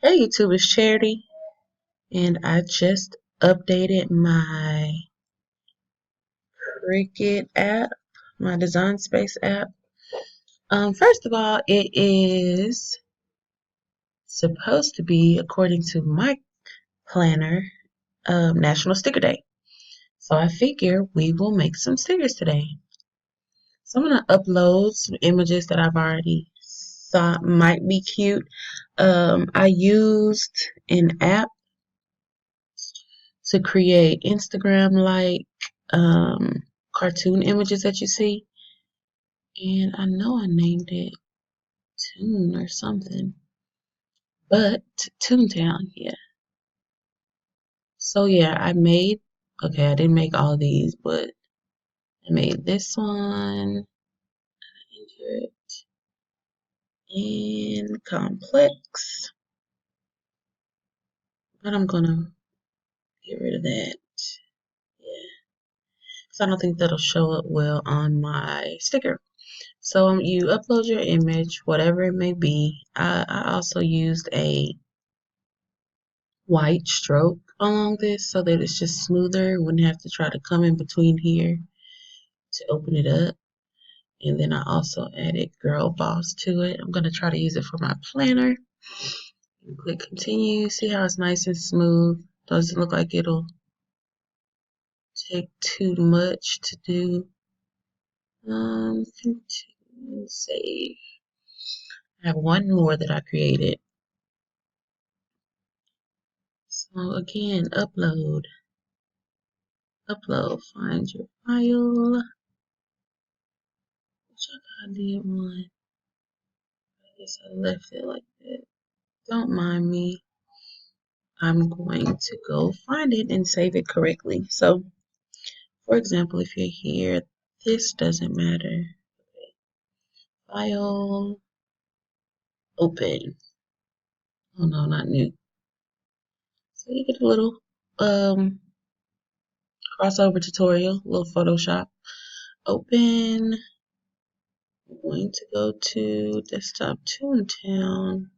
Hey YouTube, it's Charity, and I just updated my Cricut app, my Design Space app. First of all, it is supposed to be, according to my planner, National Sticker Day. So I figure we will make some stickers today. So I'm gonna upload some images that I've already thought might be cute. I used an app to create Instagram like cartoon images that you see. And I know I named it Toon or something. But Toontown, yeah. So yeah, okay, I didn't make all these, but I made this one, and complex. But I'm gonna get rid of that. Yeah. So I don't think that'll show up well on my sticker. So you upload your image, whatever it may be. I also used a white stroke along this so that it's just smoother. Wouldn't have to try to come in between here to open it up. And then I also added Girl Boss to it. I'm going to try to use it for my planner. Click continue. See how it's nice and smooth. Doesn't look like it'll take too much to do. Continue, save. I have one more that I created. So again, upload, find your file. Which I did one. I guess I left it like that. Don't mind me. I'm going to go find it and save it correctly. So, for example, if you're here, this doesn't matter. File, open. Oh no, not new. So you get a little crossover tutorial, a little Photoshop. Open. I'm going to go to Desktop Toontown.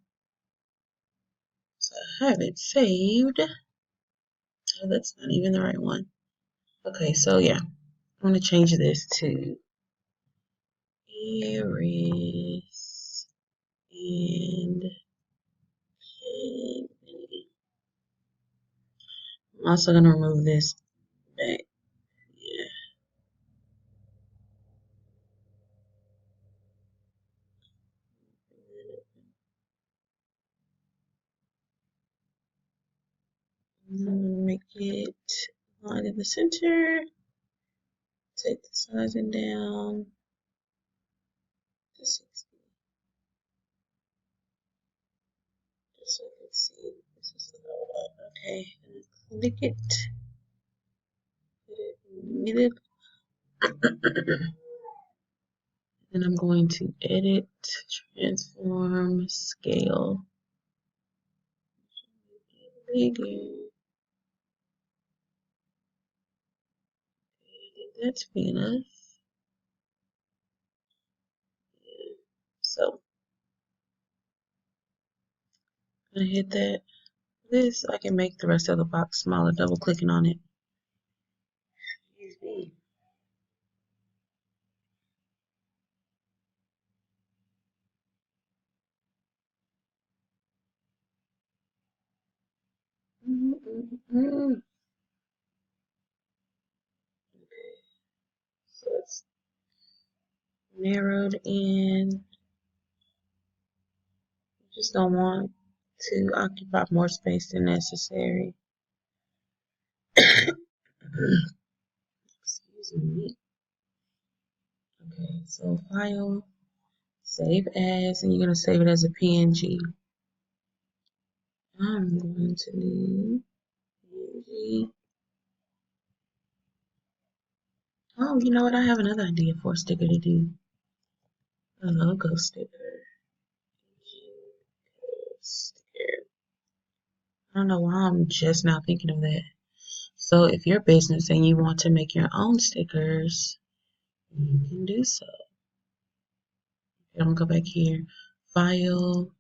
So I have it saved. Oh, that's not even the right one. Okay, so yeah, I'm going to change this to Aries and Kennedy. I'm also going to remove this back. Yeah. I'm going to make it line in the center. Take the sizing down to 60. Just so you can see this is the load. Okay, and click it. Put it in the middle. Then I'm going to edit, transform, scale. Bigger. I think that's big enough. Yeah. So I'm gonna hit that. This I can make the rest of the box smaller, double clicking on it. Excuse me. Okay, so it's narrowed in. Just don't want to occupy more space than necessary. Excuse me. Okay, so file, save as, and you're going to save it as a PNG. I'm going to do PNG. Oh, you know what? I have another idea for a sticker to do. A logo sticker. I don't know why I'm just now thinking of that. So if you're a business and you want to make your own stickers, you can do so. I'm gonna go back here, file,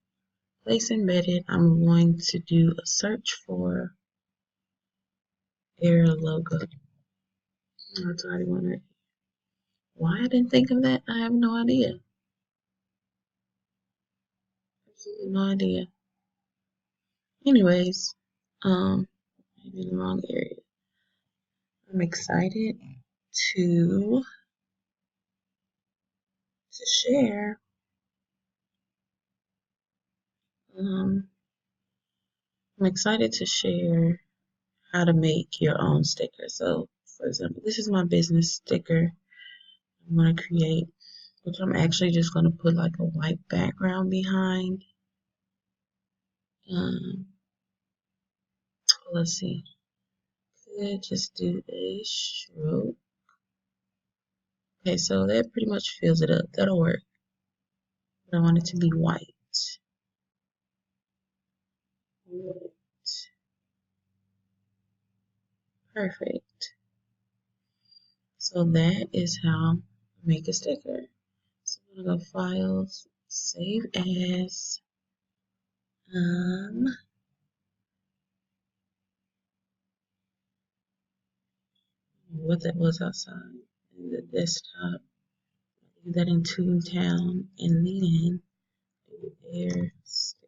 place embedded, I'm going to do a search for air logo. That's already one. Why I didn't think of that, I have no idea. Absolutely no idea. Anyways, maybe in the wrong area. I'm excited to share. I'm excited to share how to make your own sticker. So, for example, this is my business sticker I'm going to create, which I'm actually just going to put like a white background behind. Let's see. Could just do a stroke. Okay, so that pretty much fills it up. That'll work. But I want it to be white. Perfect. So that is how I make a sticker. So I'm gonna go Files, Save As. What that was outside in the desktop. Do that in Toontown, and then do air sticker.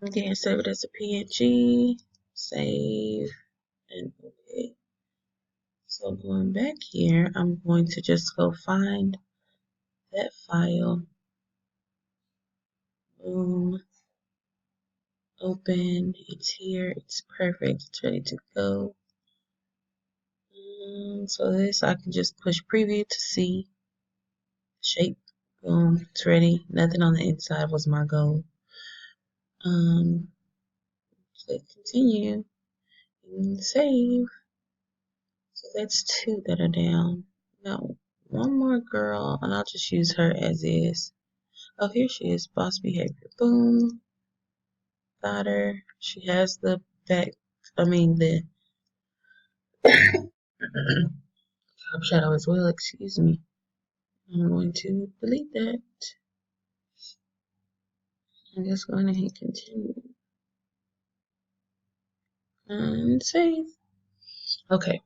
Okay, save it as a PNG. Save and okay. So going back here, I'm going to just go find that file. Boom. Open. It's here. It's perfect. It's ready to go. So this, I can just push preview to see shape. Boom. It's ready. Nothing on the inside was my goal. Click continue and save. So that's 2 that are down. Now, one more girl, and I'll just use her as is. Oh, here she is. Boss behavior. Boom. Got her. She has the back, the top shadow as well. Excuse me. I'm going to delete that. I'm just going to hit continue and save. Okay.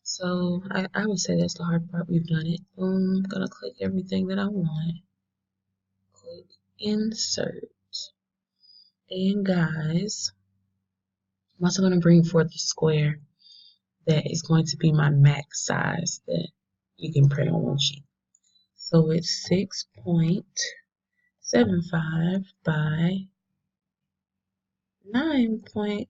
So I would say that's the hard part. We've done it. Boom. I'm gonna click everything that I want. Click insert. And guys, I'm also gonna bring forth the square that is going to be my max size that you can print on one sheet. So it's 6.75 by 9.25.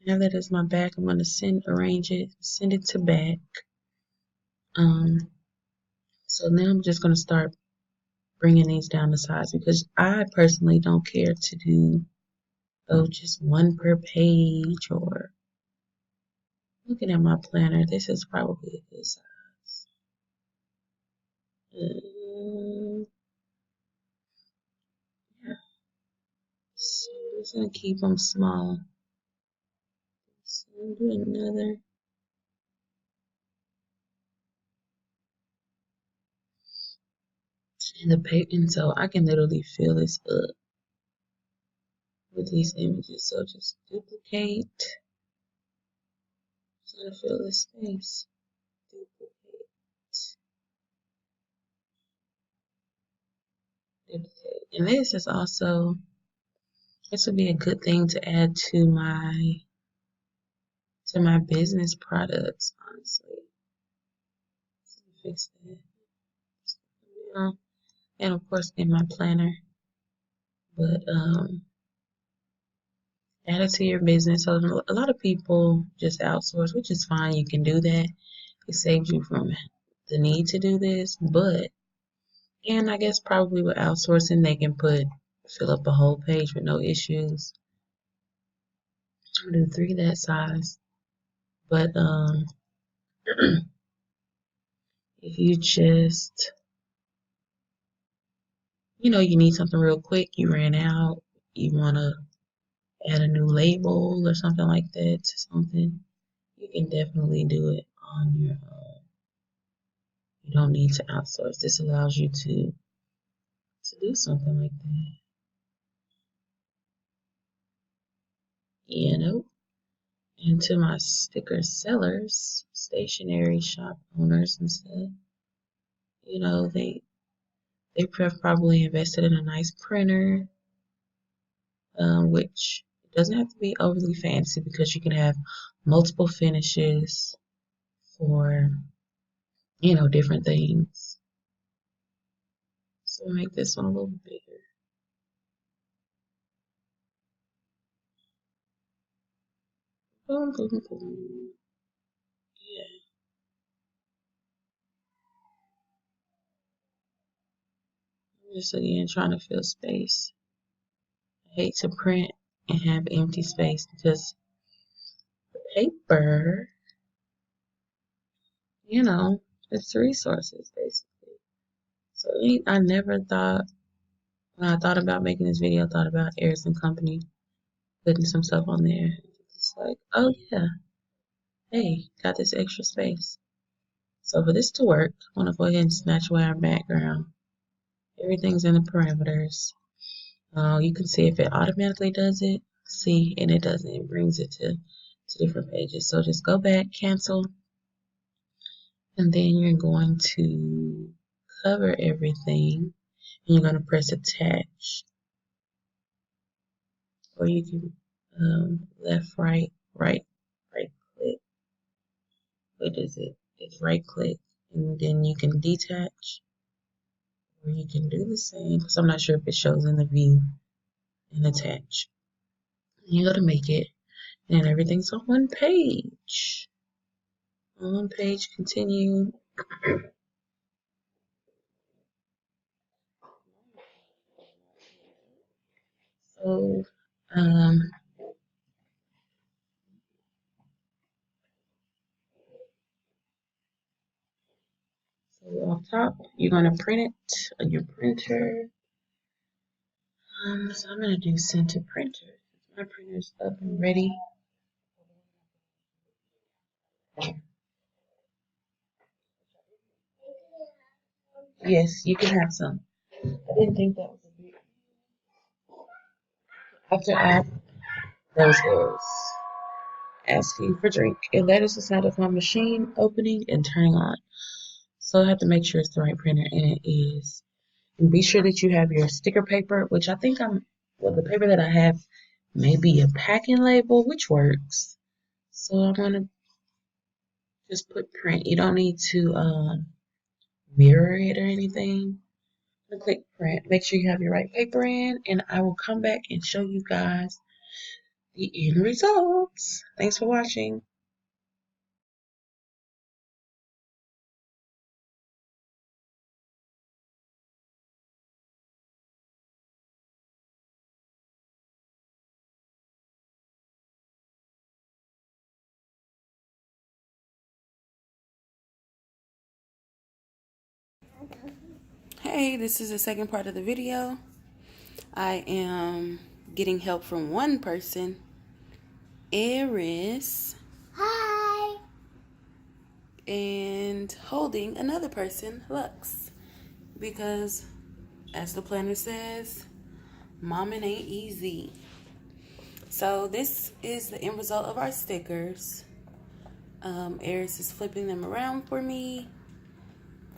Now that is my back, I'm gonna arrange it, send it to back. So now I'm just gonna start bringing these down to size because I personally don't care to do just one per page or looking at my planner. This is probably a good size. Yeah. So I'm just gonna keep them small. So I'll do another. And so I can literally fill this up with these images. So just duplicate. Trying to fill this space. Duplicate. Duplicate. And this is also, this would be a good thing to add to my business products, honestly. So fix that. And of course in my planner. But add it to your business. So a lot of people just outsource, which is fine. You can do that. It saves you from the need to do this. And I guess probably with outsourcing, they can fill up a whole page with no issues. I'll do 3 that size. But if you just, you need something real quick, you ran out, you want to add a new label or something like that to something, you can definitely do it on your own. You don't need to outsource. This allows you to do something like that. You know? And to my sticker sellers, stationery shop owners and stuff, you know, they probably invested in a nice printer, which doesn't have to be overly fancy because you can have multiple finishes for, you know, different things. So make this one a little bigger. Boom, boom, boom. Yeah. I'm just again trying to fill space. I hate to print and have empty space because paper, you know, it's resources basically. So I never thought, when I thought about making this video, I thought about Ayers and Company putting some stuff on there. It's like, oh yeah, hey, got this extra space. So for this to work, I want to go ahead and snatch away our background. Everything's in the parameters. You can see if it automatically does it. See, and it doesn't. It brings it to different pages. So just go back, cancel, and then you're going to cover everything. And you're going to press attach. Or you can left, right, right click. What is it? It's right click, and then you can detach. Or you can do the same, because I'm not sure if it shows in the view, and attach. And you go to make it, and everything's on one page. On one page, continue. So, so off top, you're gonna print it on your printer. So I'm gonna do center printer. My printer's up and ready. Yes, you can have some. I didn't think that was a big. After I, those errors. Asking for drink. It led us inside of my machine opening and turning on. So I have to make sure it's the right printer, and it is. And be sure that you have your sticker paper, which I think well, the paper that I have may be a packing label, which works. So I'm going to just put print. You don't need to mirror it or anything. Click print. Make sure you have your right paper in, and I will come back and show you guys the end results. Thanks for watching. Hey, this is the second part of the video. I am getting help from one person, Eris. Hi. And holding another person, Lux. Because, as the planner says, momming ain't easy. So this is the end result of our stickers. Eris is flipping them around for me.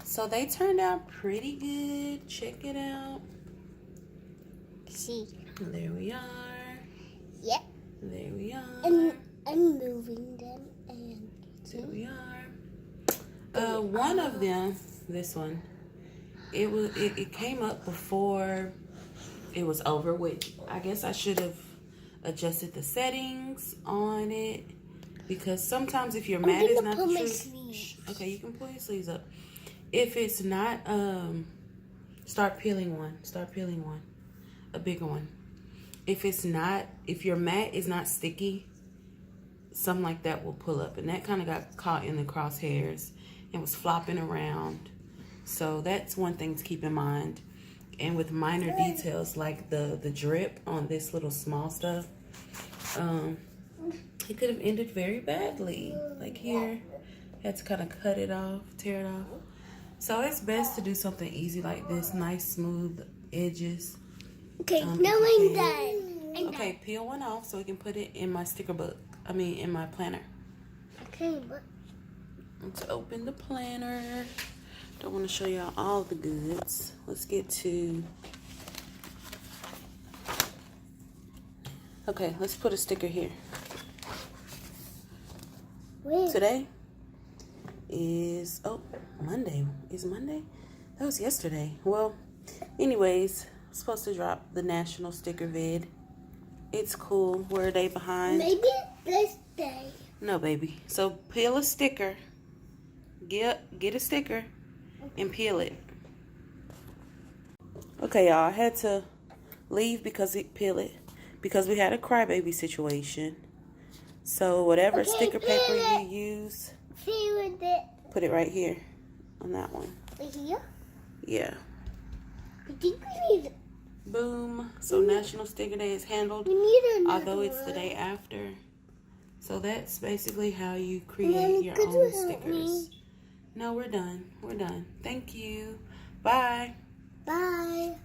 So they turned out pretty good. Check it out. See. There we are. Yep. There we are. And I'm moving them, and there we are. One of them, this one, it came up before it was over, which I guess I should have adjusted the settings on it, because sometimes if your mat is not the truth, okay, you can pull your sleeves up. If it's not, start peeling one, a bigger one. If your mat is not sticky, something like that will pull up, and that kind of got caught in the crosshairs and was flopping around. So that's one thing to keep in mind. And with minor details like the drip on this little small stuff, it could have ended very badly. Like here, had to kind of cut it off, tear it off. So it's best to do something easy like this. Nice, smooth edges. Okay, now I'm done. Okay, peel one off so we can put it in my sticker book. In my planner. Okay, but Let's open the planner. Don't want to show y'all all the goods. Let's get to... Okay, let's put a sticker here. wait. Today is... Oh, Monday. Is Monday? That was yesterday. Well, anyways, I'm supposed to drop the national sticker vid. It's cool. We're a day behind. Maybe this day. No, baby. So peel a sticker. Get a sticker and peel it. Okay, y'all. I had to leave because we had a crybaby situation. So whatever Okay, sticker peel paper it. you use, See with it put it right here on that one. right here. Yeah. I think we need. Boom. So National Sticker Day is handled, We need another although it's the one. day after. So that's basically how you Mommy, create your could own you help stickers. me? No, we're done. We're done. Thank you. Bye. Bye.